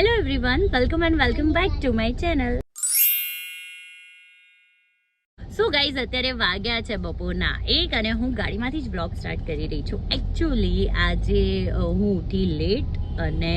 Hello everyone, welcome and welcome back to my channel. So guys, અત્યારે વાગ્યા છે બપોરના 1 અને હું ગાડીમાંથી જ બ્લોગ સ્ટાર્ટ કરી રહી છું. એકચ્યુઅલી આજે હું ઉઠી લેટ અને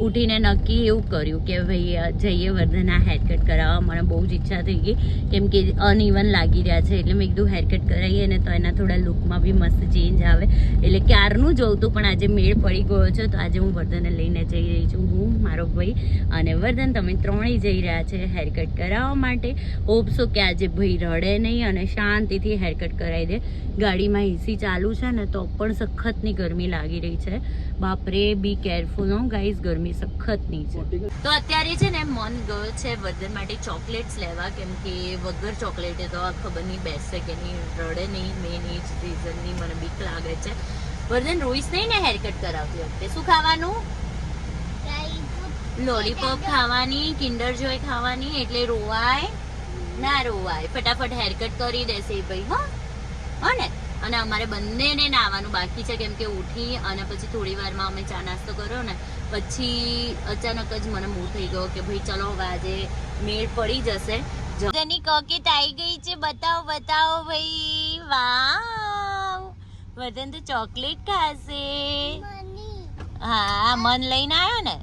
ઉઠીને નક્કી એવું કર્યું કે ભાઈ જઈએ વર્ધનના હેરકટ કરાવવા. મને બહુ જ ઈચ્છા થઈ ગઈ કેમ કે અનઇવન લાગી રહ્યા છે, એટલે મેં કીધું હેરકટ કરાવીએ ને તો એના થોડા લુકમાં બી મસ્ત ચેન્જ આવે. એટલે ક્યારનું જોઉં તું પણ આજે મેળ પડી ગયો છે, તો આજે હું વર્ધનને લઈને જઈ રહી છું. હું, મારો ભાઈ અને વર્ધન, તમે ત્રણેય જઈ રહ્યા છે હેરકટ કરાવવા માટે. હોપસો કે આજે ભાઈ રડે નહીં અને શાંતિથી હેરકટ કરાવી દે. ગાડીમાં એસી ચાલુ છે ને તો પણ સખતની ગરમી લાગી રહી છે. બાપરે, બી કેરફુલ હો ગાઈઝ, ગરમી સખતની છે. તો અત્યારે છે ને મન ગયો છે વર્ધન માટે ચોકલેટ્સ લેવા, કેમ કે વગર ચોકલેટે તો આ ખબર નહીં બેસશે કે નહીં, રડે નહીં. મેન એ જ રીઝનની મને બીક લાગે છે. વર્ધન, રોઈશ નહીં ને હેરકટ કરાવતી વખતે? શું ખાવાનું? લોલીપોપ ખાવાની, કિન્ડર જોય ખાવાની, એટલે રોવાય ના રોવાય. ફટાફટ હેરકટ કરી દેશે ભાઈ, હા ને? અને અમારે બંનેને નાવાનું બાકી છે, કેમ કે ઉઠી અને પછી થોડી વારમાં અમે ચા નાસ્તો કર્યો ને પછી અચાનક જ મને મૂડ થઈ ગયો કે ભાઈ ચલો હવે આજે મેળ પડી જશે. જેની કોકેટ આવી ગઈ છે, બતાવો બતાવો ભાઈ. વાવ, વર્ધન તો ચોકલેટ ખાશે. હા, મન લઈને આવ્યો ને.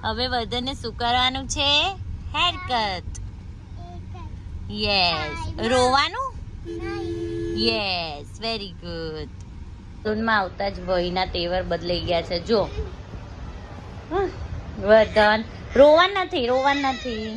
હવે વર્ધનને શું કરવાનું છે? હેરકટ. યસ. રોવાનું? Yes, very good. સલૂનમાં આવતા જ વહીના તેવર બદલાઈ ગયા છે. જો વર્ધન, રોવાનું નથી, રોવાનું નથી.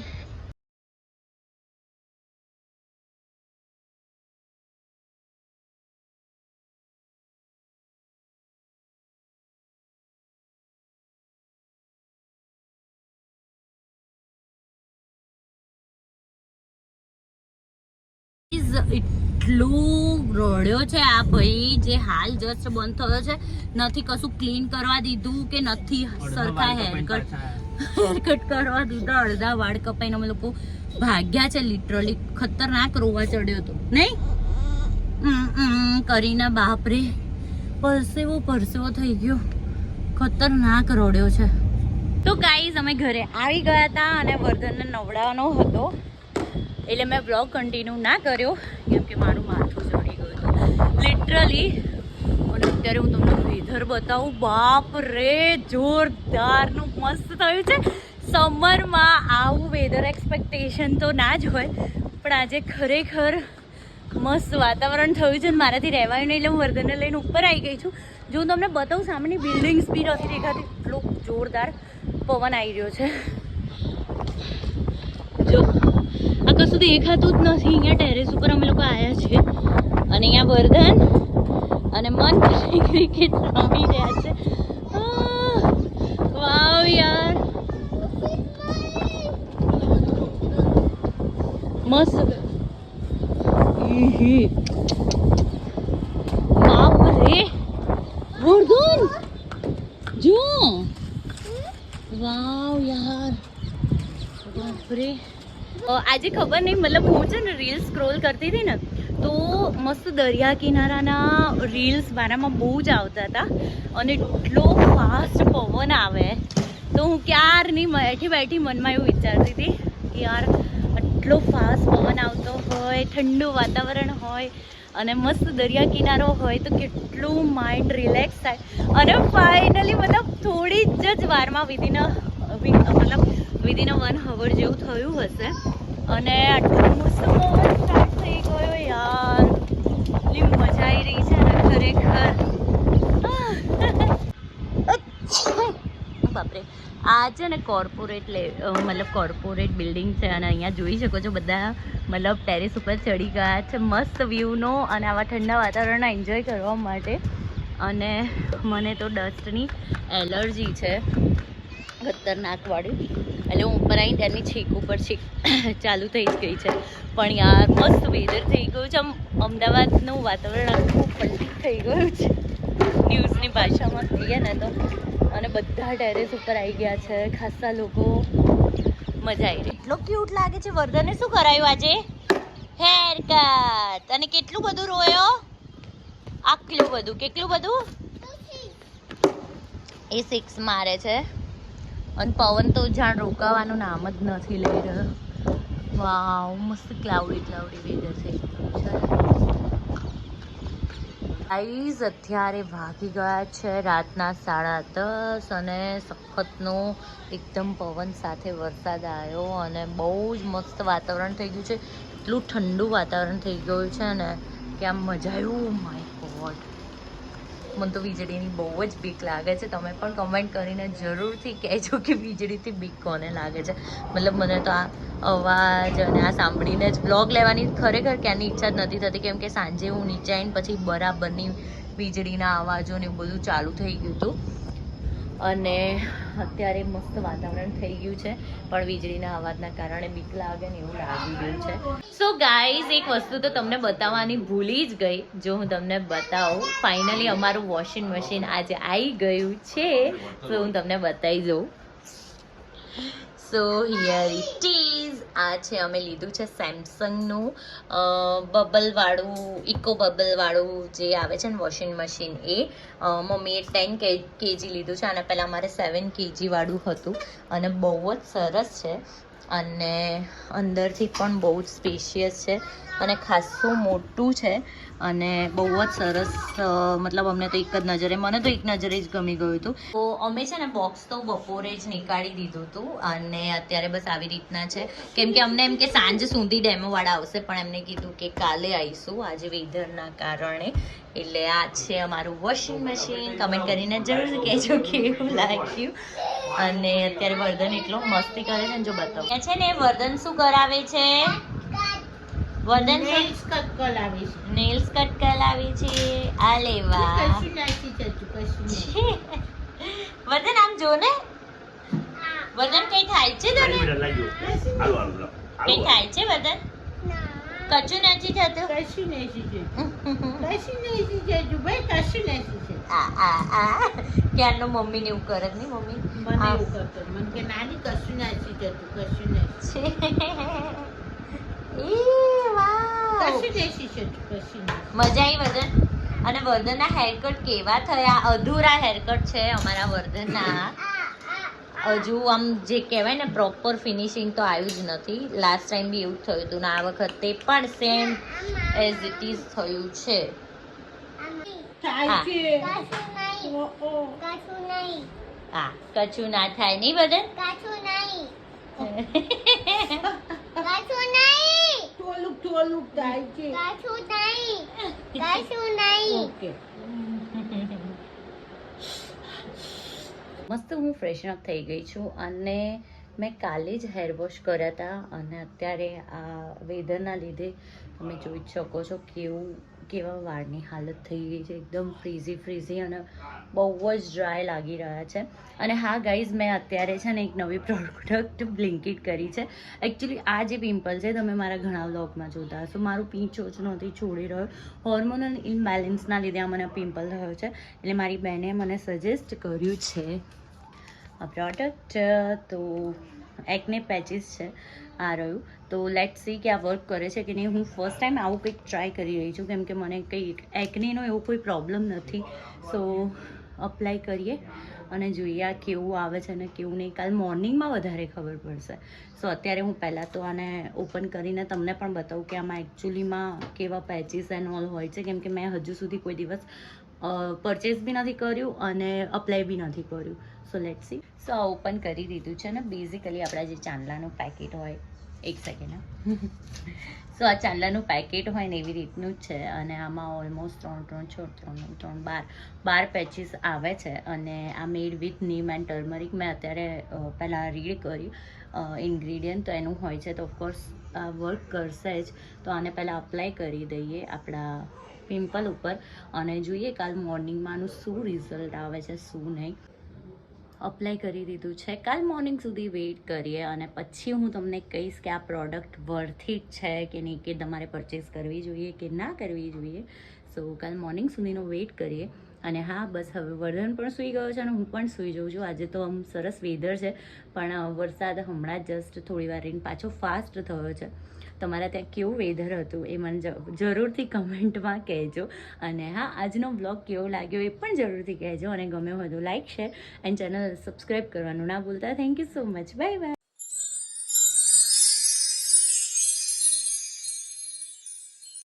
એટલું રડ્યો છે આ ભાઈ, જે હાલ જસ્ટ બંધ થયો છે. નથી કશું ક્લીન કરવા દીધું કે નથી સરખા હેરકટ કરવા દીધા. અડધા વાળ કપાઈને અમે લોકો ભાગ્યા છે. લિટરલી ખતરનાક રોવા ચડ્યો હતો નહીં કરીને. બાપરે, પરસેવો થઈ ગયો. ખતરનાક રડ્યો છે. તો ગાઈઝ, અમે ઘરે આવી ગયા હતા અને વર્ધનને નવડાવવાનો હતો, એટલે મેં બ્લોગ કન્ટિન્યુ ના કર્યો કેમ કે મારું માથું ચડી ગયું હતું લિટરલી. અને અત્યારે હું તમને વેધર બતાવું. બાપ રે, જોરદારનું મસ્ત થયું છે. સમરમાં આવું વેધર એક્સપેક્ટેશન તો ના જ હોય, પણ આજે ખરેખર મસ્ત વાતાવરણ થયું છે. મારાથી રહેવાયું નહીં, એટલે હું વર્ધનને લઈને ઉપર આવી ગઈ છું. જો હું તમને બતાવું, સામેની બિલ્ડિંગ્સ બી નથી દેખાતી, એટલો જોરદાર પવન આવી રહ્યો છે. જો આ કશું દેખાતું જ નથી. અહીંયા ટેરેસ ઉપર અમે લોકો આવ્યા છીએ અને અહીંયા વર્ધન અને મન ક્રિકેટ રમી રહ્યા છે. વાવ યાર, મસ્ત. બાપ રે વર્ધન, જો વાવ યાર, બાપ રે. આજે ખબર નહીં, મતલબ હું છે ને રીલ્સ સ્ક્રોલ કરતી હતી ને તો મસ્ત દરિયા કિનારાના રીલ્સ મારામાં બહુ જ આવતા હતા અને એટલો ફાસ્ટ પવન આવે તો હું ક્યારની બેઠી મનમાં એવું વિચારતી હતી કે યાર આટલો ફાસ્ટ પવન આવતો હોય, ઠંડુ વાતાવરણ હોય અને મસ્ત દરિયા કિનારો હોય તો કેટલું માઇન્ડ રિલેક્સ થાય. અને ફાઇનલી મતલબ થોડી જ વારમાં વિધિન 1 hour જેવું થયું હશે અને આટલું મસ્ત પવન સ્ટાર્ટ થઈ ગયો યાર. એટલી મજા આવી રહી છે ને ખરેખર. બાપરે, આ છે ને કોર્પોરેટ બિલ્ડિંગ છે અને અહીંયા જોઈ શકો છો બધા મતલબ ટેરેસ ઉપર ચડી ગયા છે મસ્ત વ્યૂનો અને આવા ઠંડા વાતાવરણના એન્જોય કરવા માટે. અને મને તો ડસ્ટની એલર્જી છે ખતરનાક વાળી, એટલે હું ઉપર આવીને ત્યારની છીક ઉપર છીક ચાલુ થઈ જ ગઈ છે. પણ યાર મસ્ત વેધર થઈ ગયું છે. આમ અમદાવાદનું વાતાવરણ આખું પલટી થઈ ગયું છે ન્યૂઝની ભાષામાં કહીએ ને તો. અને બધા ટેરેસ ઉપર આવી ગયા છે ખાસા લોકો. મજા આવી રહી. એટલો ક્યુટ લાગે છે. વર્ધને શું કરાયું આજે? હેરકટ. અને કેટલું બધું રોયો? આટલું બધું. કેટલું બધું? એ 6 મારે છે અને પવન તો જાણ રોકાવાનું નામ જ નથી લઈ રહ્યો. વાવ, મસ્ત ક્લાઉડી વેધર થઈ ગયું છે. ગાઈઝ અત્યારે વાગી ગયા છે રાતના 10:30 અને સખતનો એકદમ પવન સાથે વરસાદ આવ્યો અને બહુ જ મસ્ત વાતાવરણ થઈ ગયું છે. એટલું ઠંડુ વાતાવરણ થઈ ગયું છે ને કે આમ મજા આવ્યું. માય ગોડ, મને તો વીજળીની બહુ જ બીક લાગે છે. તમે પણ કમેન્ટ કરીને જરૂરથી કહેજો કે વીજળીથી બીક કોને લાગે છે. મતલબ મને તો આ અવાજ અને આ સાંભળીને જ બ્લોગ લેવાની ખરેખર ક્યાંની ઈચ્છા જ નથી થતી, કેમ કે સાંજે હું નીચે આવીને પછી બરાબરની વીજળીના અવાજો ને એવું બધું ચાલુ થઈ ગયું હતું. અને અત્યારે મસ્ત વાતાવરણ થઈ ગયું છે પણ વીજળીના અવાજના કારણે બીક લાગે ને એવું લાગી રહ્યું છે. સો ગાઈઝ, એક વસ્તુ તો તમને બતાવવાની ભૂલી જ ગઈ. જો હું તમને બતાવું, ફાઇનલી અમારું વોશિંગ મશીન આજે આવી ગયું છે, તો હું તમને બતાવી દઉં. સો હિયર ઇટ ઇઝ. આ છે, અમે લીધું છે સેમસંગનું બબલવાળું, ઇકો બબલવાળું જે આવે છે ને વોશિંગ મશીન. એ મમ્મીએ 10 kg લીધું છે અને પહેલાં અમારે 7 kg વાળું હતું અને બહુ જ સરસ છે અને અંદરથી પણ બહુ જ સ્પેશિયસ છે અને ખાસું મોટું છે અને બહુ જ સરસ. મતલબ અમને તો એક જ નજરે, મને તો એક નજરે જ ગમી ગયું હતું. તો અમે છે ને બોક્સ તો બપોરે જ નીકાળી દીધું હતું અને અત્યારે બસ આવી રીતના છે, કેમ કે અમને એમ કે સાંજ સુધી ડેમોવાળા આવશે પણ એમને કીધું કે કાલે આવીશું આજે વેધરના કારણે. એટલે આ છે અમારું વોશિંગ મશીન. કમેન્ટ કરીને જરૂર કહેજો કેવું લાગ્યું. અને અત્યારે વર્ધન એટલો મસ્તી કરે છે ને, જો બતાવો. છે ને વર્ધન શું કરાવે છે? વર્ધન નેલ્સ કટ કરાવે છે. નેલ્સ કટ કરાવે છે. આ લેવા વર્ધન આમ જો ને. વર્ધન કઈ થાય છે તને? કઈ થાય છે વર્ધન? કશું નથી થતું. કશું નથી થતું ભાઈ, કશું નથી થતું. ક્યારનો મમ્મી ને એવું કરે જ નહીં. મમ્મી મને એવું કરતો, મને કે નાની કશું નથી થતું, કશું નથી. મજા આવી વર્ધન. અને વર્ધનના હેરકટ કેવા થયા? અધૂરા હેરકટ છે અમારા વર્ધનના. હજુ આમ જે કહેવાય ને પ્રોપર ફિનિશિંગ તો આવ્યું જ નથી. લાસ્ટ ટાઈમ બી એવું થયું હતું ને આ વખતે પણ સેમ એઝ ઇટ ઇઝ થયું છે. હા, કશું ના થાય નહીં વર્ધન. મસ્ત હું ફ્રેશન અપ થઈ ગઈ છું અને મેં કાલે જ હેર વોશ કર્યા હતા અને અત્યારે આ વેધરના લીધે તમે જોઈ શકો છો કેવા વાળની હાલત થઈ ગઈ છે. એકદમ ફ્રીઝી અને બહુ જ ડ્રાય લાગી રહ્યા છે. અને હા ગાઈઝ, મેં અત્યારે છે ને એક નવી પ્રોડક્ટ બ્લિંકિટ કરી છે. એકચ્યુઅલી આ જે પિમ્પલ છે તમે મારા ઘણા વ્લોગમાં જોતા હશો. મારું પીંછો જ નથી છોડી રહ્યો. હોર્મોનલ ઇમ્બેલેન્સના લીધે આ મને પિમ્પલ થયો છે. એટલે મારી બહેને મને સજેસ્ટ કર્યું છે આ પ્રોડક્ટ. તો એકને પેચીસ છે આ રહ્યું. તો લેટ સી કે આ વર્ક કરે છે કે નહીં. હું ફર્સ્ટ ટાઈમ આવું કંઈક ટ્રાય કરી રહી છું, કેમ કે મને કંઈ એકનીનો એવો કોઈ પ્રોબ્લેમ નથી. સો અપ્લાય કરીએ અને જોઈએ આ કેવું આવે છે અને કેવું નહીં. કાલ મોર્નિંગમાં વધારે ખબર પડશે. સો અત્યારે હું પહેલાં તો આને ઓપન કરીને તમને પણ બતાવું કે આમાં એકચ્યુઅલીમાં કેવા પેચીસ એન્ડ ઓલ હોય છે, કેમ કે મેં હજુ સુધી કોઈ દિવસ પરચેસ બી નથી કર્યું અને અપ્લાય બી નથી કર્યું. So let see. સો આ ઓપન કરી દીધું છે ને. બેઝિકલી આપણા જે ચાંદલાનું પેકેટ હોય, એક સેકન્ડ. સો આ ચાંદલાનું પેકેટ હોય ને એવી રીતનું જ છે અને આમાં ઓલમોસ્ટ 3 6 3 12 પેચીસ આવે છે. અને આ મેડ વિથ નીમ એન્ડ ટર્મરિક. મેં અત્યારે પહેલાં રીડ કર્યું ઇન્ગ્રીડિયન્ટ, તો એનું હોય છે. તો ઓફકોર્સ આ વર્ક કરશે જ. તો આને પહેલાં અપ્લાય કરી દઈએ આપણા પિમ્પલ ઉપર અને જોઈએ કાલ મોર્નિંગમાં આનું શું રિઝલ્ટ આવે છે, શું નહીં. અપ્લાય કરી દીધું છે. કાલ મોર્નિંગ સુધી વેઇટ કરીએ અને પછી હું તમને કહીશ કે આ પ્રોડક્ટ વર્થિટ છે કે નહીં, કે તમારે પરચેસ કરવી જોઈએ કે ના કરવી જોઈએ. સો કાલ મોર્નિંગ સુધીનો વેઇટ કરીએ. અને હા, બસ હવે વર્ધન પણ સૂઈ ગયો છે અને હું પણ સૂઈ જાઉં છું. આજે તો આમ સરસ વેધર છે પણ વરસાદ હમણાં જસ્ટ થોડી વાર રહીને પાછો ફાસ્ટ થયો છે. તમારા ત્યાં કેવું વેધર હતું એ મને જરૂરથી કમેન્ટમાં કહેજો. અને હા, આજનો બ્લોગ કેવો લાગ્યો એ પણ જરૂરથી કહેજો. અને ગમ્યો હોય તો like, share and channel subscribe કરવાનું ના ભૂલતા. Thank you so much. Bye bye.